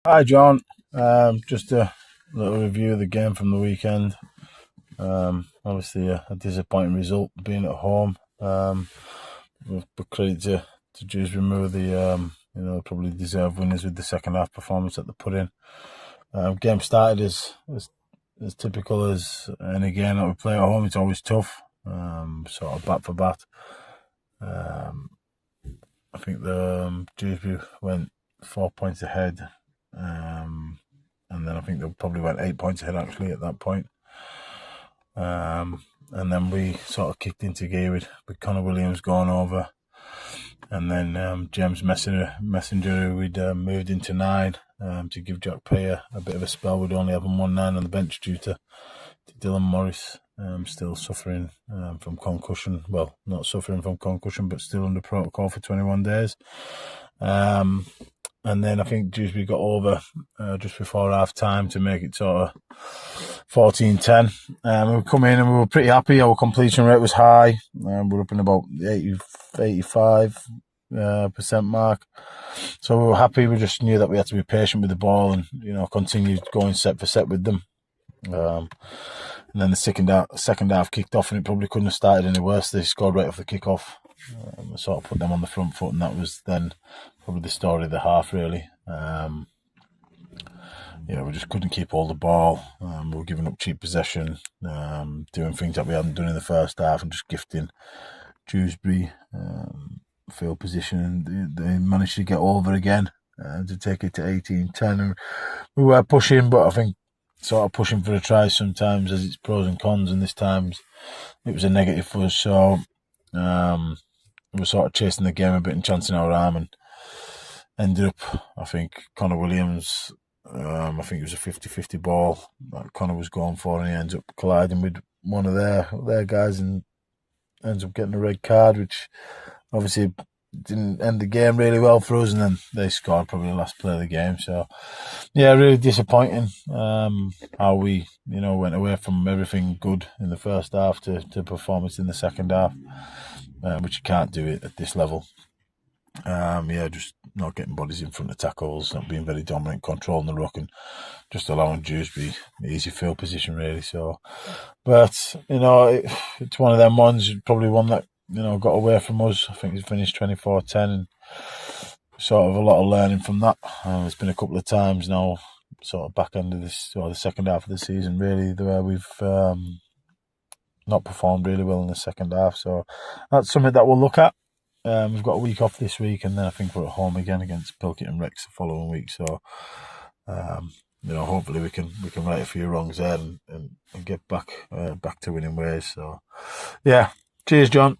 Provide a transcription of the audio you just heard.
Hi, John. Just a little review of the game from the weekend. Obviously, a disappointing result being at home. But credit to Dewsbury Moor, probably deserved winners with the second half performance that they put in. Game started as typical as any game that we play at home. It's always tough, sort of bat for bat. I think the Dewsbury went 4 points ahead. And then I think they probably went 8 points ahead actually at that point. And then we sort of kicked into gear with Connor Williams going over. And then James Messenger, we'd moved into 9 to give Jack Payer a bit of a spell. We'd only have him 1-9 on the bench due to Dylan Morris still suffering from concussion. Well, not suffering from concussion, but still under protocol for 21 days. And then I think Dewsbury got over just before half time to make it sort of 14-10. We come in and we were pretty happy. Our completion rate was high. We were up in about 85% mark. So we were happy. We just knew that we had to be patient with the ball and continue going set for set with them. And then the second half kicked off, and it probably couldn't have started any worse. They scored right off the kickoff. Sort of put them on the front foot, and that was then probably the story of the half, really. We just couldn't keep hold of the ball. We were giving up cheap possession, doing things that we hadn't done in the first half, and just gifting Dewsbury field position. And they managed to get over again to take it to 18-10. And we were pushing, but I think sort of pushing for a try sometimes has its pros and cons, and this time it was a negative for us. So we were sort of chasing the game a bit and chancing our arm, and ended up, I think, Connor Williams, I think it was a 50-50 ball that Connor was going for, and he ends up colliding with one of their guys and ends up getting a red card, which obviously didn't end the game really well for us. And then they scored probably the last play of the game. So, yeah, really disappointing how we, went away from everything good in the first half to performance in the second half, which you can't do it at this level. Just not getting bodies in front of tackles, not being very dominant, controlling the ruck, and just allowing Dewsbury easy field position, really. So, but it's one of them ones, probably one that got away from us. I think it's finished 24-10, and sort of a lot of learning from that. It's been a couple of times now, sort of back end of this, or the second half of the season, really, where we've not performed really well in the second half. So that's something that we'll look at. We've got a week off this week, and then I think we're at home again against Pilkington Rex the following week. So, hopefully we can right a few wrongs there and get back to winning ways. So, yeah. Cheers, John.